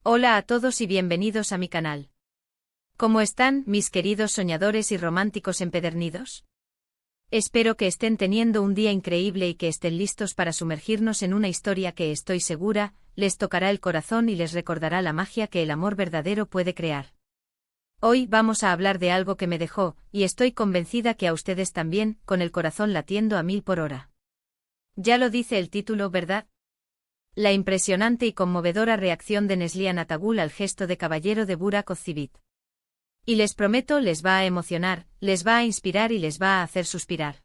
Hola a todos y bienvenidos a mi canal. ¿Cómo están, mis queridos soñadores y románticos empedernidos? Espero que estén teniendo un día increíble y que estén listos para sumergirnos en una historia que estoy segura, les tocará el corazón y les recordará la magia que el amor verdadero puede crear. Hoy vamos a hablar de algo que me dejó, y estoy convencida que a ustedes también, con el corazón latiendo a 1000 por hora. Ya lo dice el título, ¿verdad? La impresionante y conmovedora reacción de Neslihan Atagul al gesto de caballero de Burak Ozçivit. Y les prometo, les va a emocionar, les va a inspirar y les va a hacer suspirar.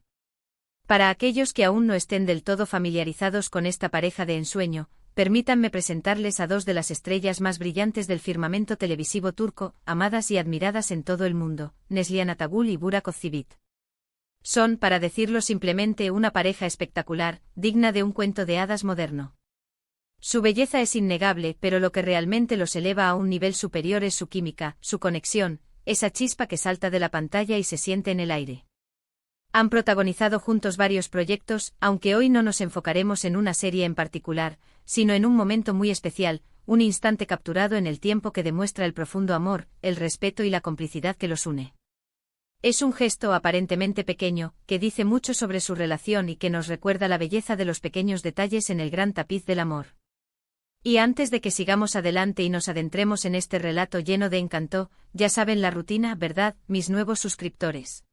Para aquellos que aún no estén del todo familiarizados con esta pareja de ensueño, permítanme presentarles a dos de las estrellas más brillantes del firmamento televisivo turco, amadas y admiradas en todo el mundo, Neslihan Atagul y Burak Ozçivit. Son, para decirlo simplemente, una pareja espectacular, digna de un cuento de hadas moderno. Su belleza es innegable, pero lo que realmente los eleva a un nivel superior es su química, su conexión, esa chispa que salta de la pantalla y se siente en el aire. Han protagonizado juntos varios proyectos, aunque hoy no nos enfocaremos en una serie en particular, sino en un momento muy especial, un instante capturado en el tiempo que demuestra el profundo amor, el respeto y la complicidad que los une. Es un gesto aparentemente pequeño, que dice mucho sobre su relación y que nos recuerda la belleza de los pequeños detalles en el gran tapiz del amor. Y antes de que sigamos adelante y nos adentremos en este relato lleno de encanto, ya saben la rutina, ¿verdad, mis nuevos suscriptores?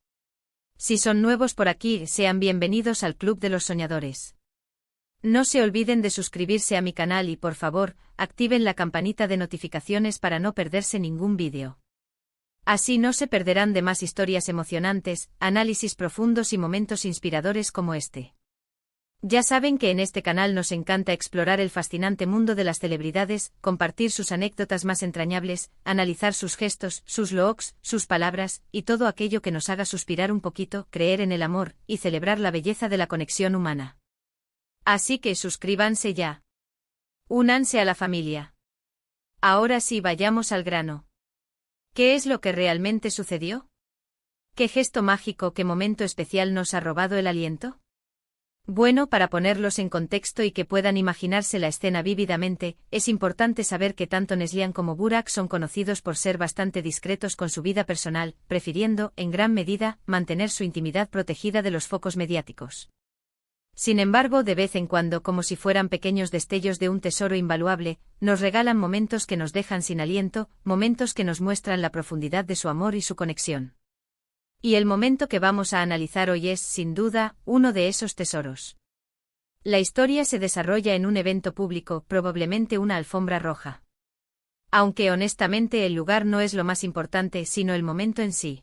Si son nuevos por aquí, sean bienvenidos al Club de los Soñadores. No se olviden de suscribirse a mi canal y por favor, activen la campanita de notificaciones para no perderse ningún vídeo. Así no se perderán de más historias emocionantes, análisis profundos y momentos inspiradores como este. Ya saben que en este canal nos encanta explorar el fascinante mundo de las celebridades, compartir sus anécdotas más entrañables, analizar sus gestos, sus looks, sus palabras, y todo aquello que nos haga suspirar un poquito, creer en el amor, y celebrar la belleza de la conexión humana. Así que suscríbanse ya. Únanse a la familia. Ahora sí, vayamos al grano. ¿Qué es lo que realmente sucedió? ¿Qué gesto mágico, qué momento especial nos ha robado el aliento? Bueno, para ponerlos en contexto y que puedan imaginarse la escena vívidamente, es importante saber que tanto Neslihan como Burak son conocidos por ser bastante discretos con su vida personal, prefiriendo, en gran medida, mantener su intimidad protegida de los focos mediáticos. Sin embargo, de vez en cuando, como si fueran pequeños destellos de un tesoro invaluable, nos regalan momentos que nos dejan sin aliento, momentos que nos muestran la profundidad de su amor y su conexión. Y el momento que vamos a analizar hoy es, sin duda, uno de esos tesoros. La historia se desarrolla en un evento público, probablemente una alfombra roja. Aunque honestamente el lugar no es lo más importante, sino el momento en sí.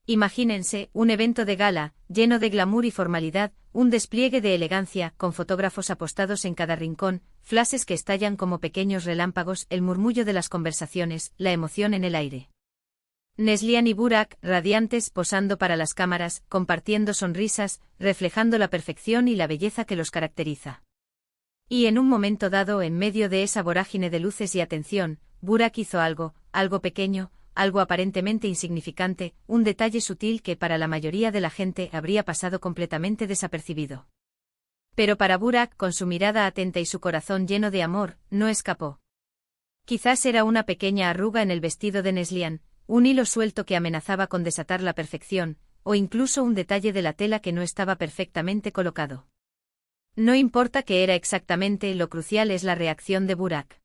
Imagínense, un evento de gala, lleno de glamour y formalidad, un despliegue de elegancia, con fotógrafos apostados en cada rincón, flashes que estallan como pequeños relámpagos, el murmullo de las conversaciones, la emoción en el aire. Neslihan y Burak, radiantes, posando para las cámaras, compartiendo sonrisas, reflejando la perfección y la belleza que los caracteriza. Y en un momento dado, en medio de esa vorágine de luces y atención, Burak hizo algo pequeño, algo aparentemente insignificante, un detalle sutil que para la mayoría de la gente habría pasado completamente desapercibido. Pero para Burak, con su mirada atenta y su corazón lleno de amor, no escapó. Quizás era una pequeña arruga en el vestido de Neslihan, un hilo suelto que amenazaba con desatar la perfección, o incluso un detalle de la tela que no estaba perfectamente colocado. No importa qué era exactamente, lo crucial es la reacción de Burak.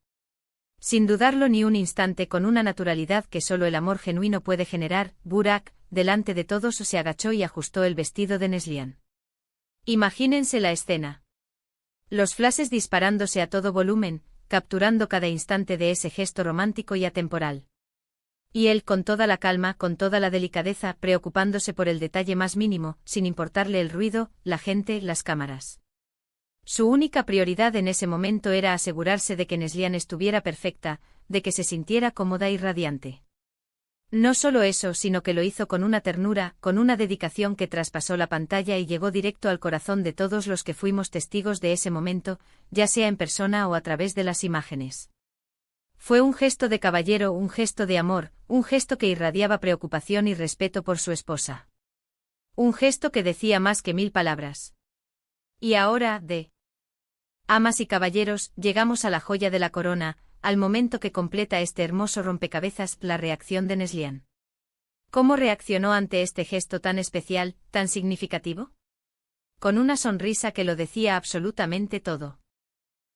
Sin dudarlo ni un instante, con una naturalidad que solo el amor genuino puede generar, Burak, delante de todos, se agachó y ajustó el vestido de Neslihan. Imagínense la escena. Los flashes disparándose a todo volumen, capturando cada instante de ese gesto romántico y atemporal. Y él, con toda la calma, con toda la delicadeza, preocupándose por el detalle más mínimo, sin importarle el ruido, la gente, las cámaras. Su única prioridad en ese momento era asegurarse de que Neslihan estuviera perfecta, de que se sintiera cómoda y radiante. No solo eso, sino que lo hizo con una ternura, con una dedicación que traspasó la pantalla y llegó directo al corazón de todos los que fuimos testigos de ese momento, ya sea en persona o a través de las imágenes. Fue un gesto de caballero, un gesto de amor, un gesto que irradiaba preocupación y respeto por su esposa. Un gesto que decía más que 1000 palabras. Y ahora, amas y caballeros, llegamos a la joya de la corona, al momento que completa este hermoso rompecabezas, la reacción de Neslihan. ¿Cómo reaccionó ante este gesto tan especial, tan significativo? Con una sonrisa que lo decía absolutamente todo.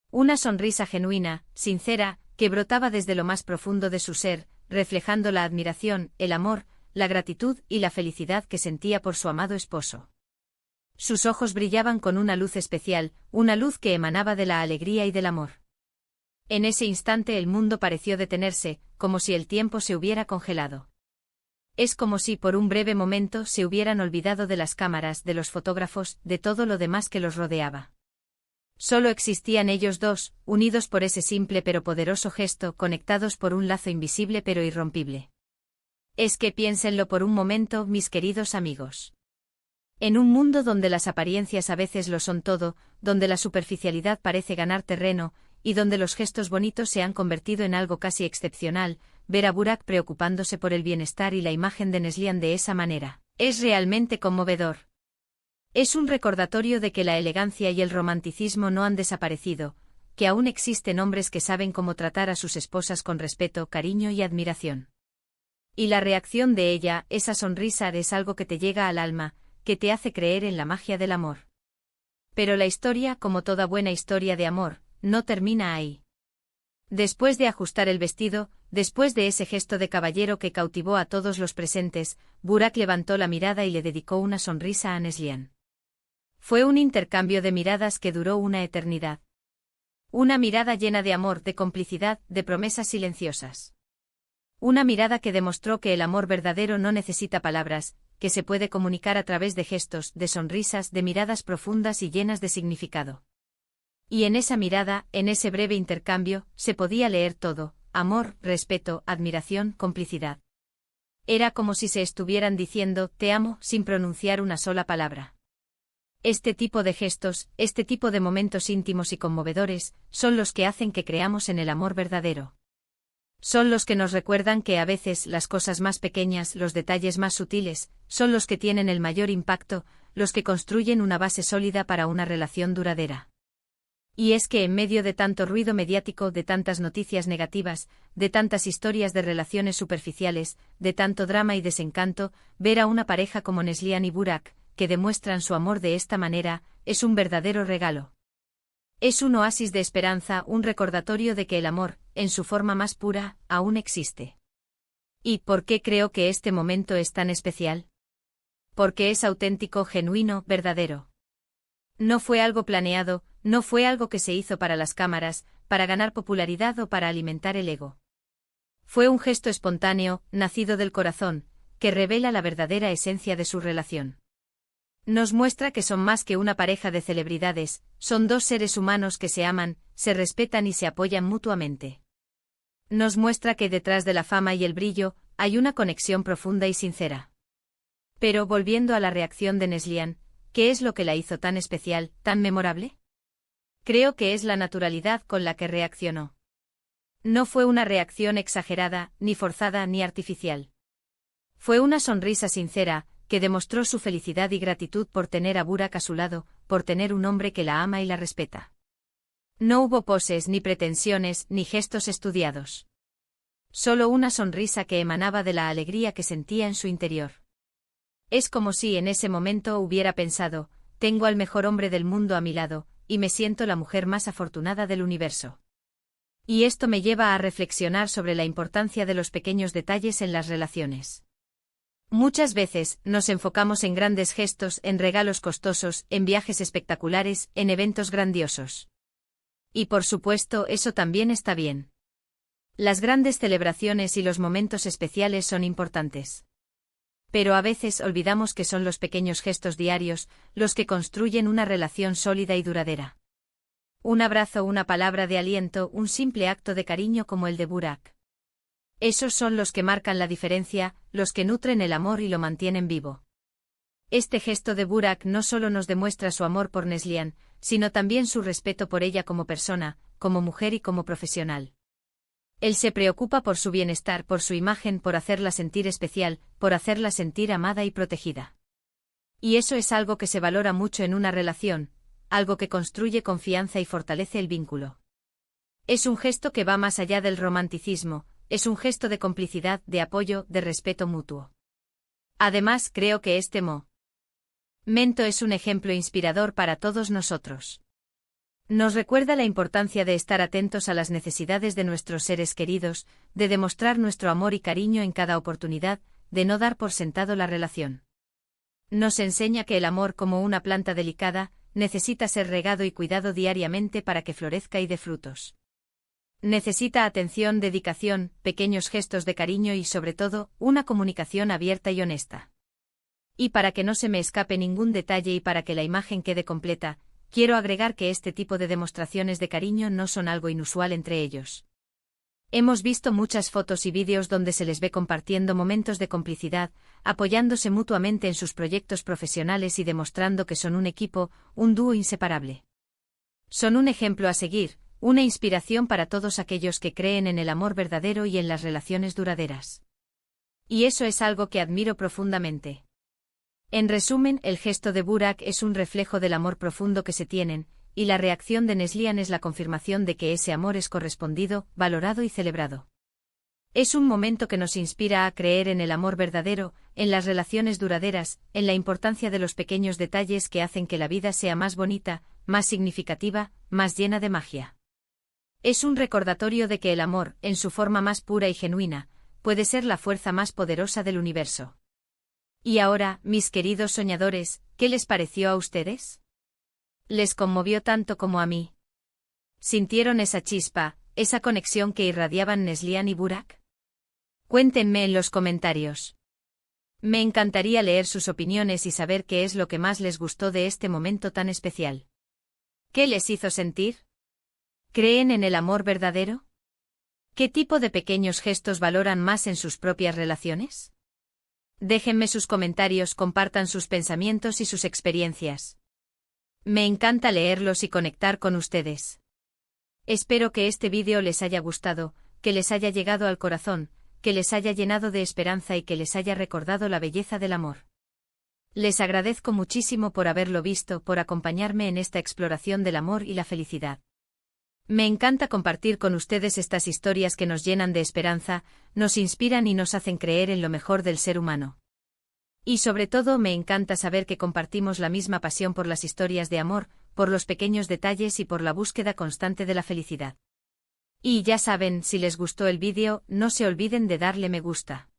Una sonrisa genuina, sincera, que brotaba desde lo más profundo de su ser, reflejando la admiración, el amor, la gratitud y la felicidad que sentía por su amado esposo. Sus ojos brillaban con una luz especial, una luz que emanaba de la alegría y del amor. En ese instante el mundo pareció detenerse, como si el tiempo se hubiera congelado. Es como si por un breve momento se hubieran olvidado de las cámaras, de los fotógrafos, de todo lo demás que los rodeaba. Solo existían ellos dos, unidos por ese simple pero poderoso gesto, conectados por un lazo invisible pero irrompible. Es que piénsenlo por un momento, mis queridos amigos. En un mundo donde las apariencias a veces lo son todo, donde la superficialidad parece ganar terreno, y donde los gestos bonitos se han convertido en algo casi excepcional, ver a Burak preocupándose por el bienestar y la imagen de Neslihan de esa manera, es realmente conmovedor. Es un recordatorio de que la elegancia y el romanticismo no han desaparecido, que aún existen hombres que saben cómo tratar a sus esposas con respeto, cariño y admiración. Y la reacción de ella, esa sonrisa, es algo que te llega al alma, que te hace creer en la magia del amor. Pero la historia, como toda buena historia de amor, no termina ahí. Después de ajustar el vestido, después de ese gesto de caballero que cautivó a todos los presentes, Burak levantó la mirada y le dedicó una sonrisa a Neslihan. Fue un intercambio de miradas que duró una eternidad. Una mirada llena de amor, de complicidad, de promesas silenciosas. Una mirada que demostró que el amor verdadero no necesita palabras, que se puede comunicar a través de gestos, de sonrisas, de miradas profundas y llenas de significado. Y en esa mirada, en ese breve intercambio, se podía leer todo: amor, respeto, admiración, complicidad. Era como si se estuvieran diciendo «te amo» sin pronunciar una sola palabra. Este tipo de gestos, este tipo de momentos íntimos y conmovedores, son los que hacen que creamos en el amor verdadero. Son los que nos recuerdan que a veces las cosas más pequeñas, los detalles más sutiles, son los que tienen el mayor impacto, los que construyen una base sólida para una relación duradera. Y es que en medio de tanto ruido mediático, de tantas noticias negativas, de tantas historias de relaciones superficiales, de tanto drama y desencanto, ver a una pareja como Neslihan y Burak, que demuestran su amor de esta manera, es un verdadero regalo. Es un oasis de esperanza, un recordatorio de que el amor, en su forma más pura, aún existe. ¿Y por qué creo que este momento es tan especial? Porque es auténtico, genuino, verdadero. No fue algo planeado, no fue algo que se hizo para las cámaras, para ganar popularidad o para alimentar el ego. Fue un gesto espontáneo, nacido del corazón, que revela la verdadera esencia de su relación. Nos muestra que son más que una pareja de celebridades, son dos seres humanos que se aman, se respetan y se apoyan mutuamente. Nos muestra que detrás de la fama y el brillo, hay una conexión profunda y sincera. Pero volviendo a la reacción de Neslihan, ¿qué es lo que la hizo tan especial, tan memorable? Creo que es la naturalidad con la que reaccionó. No fue una reacción exagerada, ni forzada, ni artificial. Fue una sonrisa sincera, que demostró su felicidad y gratitud por tener a Burak a su lado, por tener un hombre que la ama y la respeta. No hubo poses, ni pretensiones, ni gestos estudiados. Solo una sonrisa que emanaba de la alegría que sentía en su interior. Es como si en ese momento hubiera pensado: tengo al mejor hombre del mundo a mi lado, y me siento la mujer más afortunada del universo. Y esto me lleva a reflexionar sobre la importancia de los pequeños detalles en las relaciones. Muchas veces, nos enfocamos en grandes gestos, en regalos costosos, en viajes espectaculares, en eventos grandiosos. Y por supuesto, eso también está bien. Las grandes celebraciones y los momentos especiales son importantes. Pero a veces olvidamos que son los pequeños gestos diarios, los que construyen una relación sólida y duradera. Un abrazo, una palabra de aliento, un simple acto de cariño como el de Burak. Esos son los que marcan la diferencia, los que nutren el amor y lo mantienen vivo. Este gesto de Burak no solo nos demuestra su amor por Neslihan, sino también su respeto por ella como persona, como mujer y como profesional. Él se preocupa por su bienestar, por su imagen, por hacerla sentir especial, por hacerla sentir amada y protegida. Y eso es algo que se valora mucho en una relación, algo que construye confianza y fortalece el vínculo. Es un gesto que va más allá del romanticismo, es un gesto de complicidad, de apoyo, de respeto mutuo. Además, creo que este momento es un ejemplo inspirador para todos nosotros. Nos recuerda la importancia de estar atentos a las necesidades de nuestros seres queridos, de demostrar nuestro amor y cariño en cada oportunidad, de no dar por sentado la relación. Nos enseña que el amor, como una planta delicada, necesita ser regado y cuidado diariamente para que florezca y dé frutos. Necesita atención, dedicación, pequeños gestos de cariño y, sobre todo, una comunicación abierta y honesta. Y para que no se me escape ningún detalle y para que la imagen quede completa, quiero agregar que este tipo de demostraciones de cariño no son algo inusual entre ellos. Hemos visto muchas fotos y vídeos donde se les ve compartiendo momentos de complicidad, apoyándose mutuamente en sus proyectos profesionales y demostrando que son un equipo, un dúo inseparable. Son un ejemplo a seguir, una inspiración para todos aquellos que creen en el amor verdadero y en las relaciones duraderas. Y eso es algo que admiro profundamente. En resumen, el gesto de Burak es un reflejo del amor profundo que se tienen, y la reacción de Neslihan es la confirmación de que ese amor es correspondido, valorado y celebrado. Es un momento que nos inspira a creer en el amor verdadero, en las relaciones duraderas, en la importancia de los pequeños detalles que hacen que la vida sea más bonita, más significativa, más llena de magia. Es un recordatorio de que el amor, en su forma más pura y genuina, puede ser la fuerza más poderosa del universo. Y ahora, mis queridos soñadores, ¿qué les pareció a ustedes? ¿Les conmovió tanto como a mí? ¿Sintieron esa chispa, esa conexión que irradiaban Neslihan y Burak? Cuéntenme en los comentarios. Me encantaría leer sus opiniones y saber qué es lo que más les gustó de este momento tan especial. ¿Qué les hizo sentir? ¿Creen en el amor verdadero? ¿Qué tipo de pequeños gestos valoran más en sus propias relaciones? Déjenme sus comentarios, compartan sus pensamientos y sus experiencias. Me encanta leerlos y conectar con ustedes. Espero que este vídeo les haya gustado, que les haya llegado al corazón, que les haya llenado de esperanza y que les haya recordado la belleza del amor. Les agradezco muchísimo por haberlo visto, por acompañarme en esta exploración del amor y la felicidad. Me encanta compartir con ustedes estas historias que nos llenan de esperanza, nos inspiran y nos hacen creer en lo mejor del ser humano. Y sobre todo me encanta saber que compartimos la misma pasión por las historias de amor, por los pequeños detalles y por la búsqueda constante de la felicidad. Y ya saben, si les gustó el vídeo, no se olviden de darle me gusta.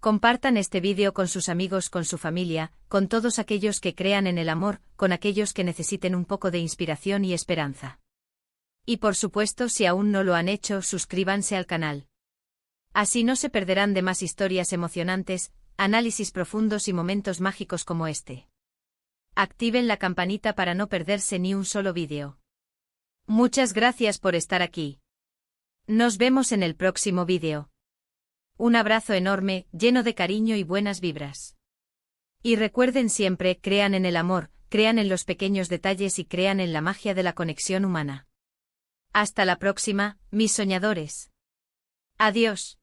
Compartan este vídeo con sus amigos, con su familia, con todos aquellos que crean en el amor, con aquellos que necesiten un poco de inspiración y esperanza. Y por supuesto, si aún no lo han hecho, suscríbanse al canal. Así no se perderán de más historias emocionantes, análisis profundos y momentos mágicos como este. Activen la campanita para no perderse ni un solo vídeo. Muchas gracias por estar aquí. Nos vemos en el próximo vídeo. Un abrazo enorme, lleno de cariño y buenas vibras. Y recuerden siempre, crean en el amor, crean en los pequeños detalles y crean en la magia de la conexión humana. Hasta la próxima, mis soñadores. Adiós.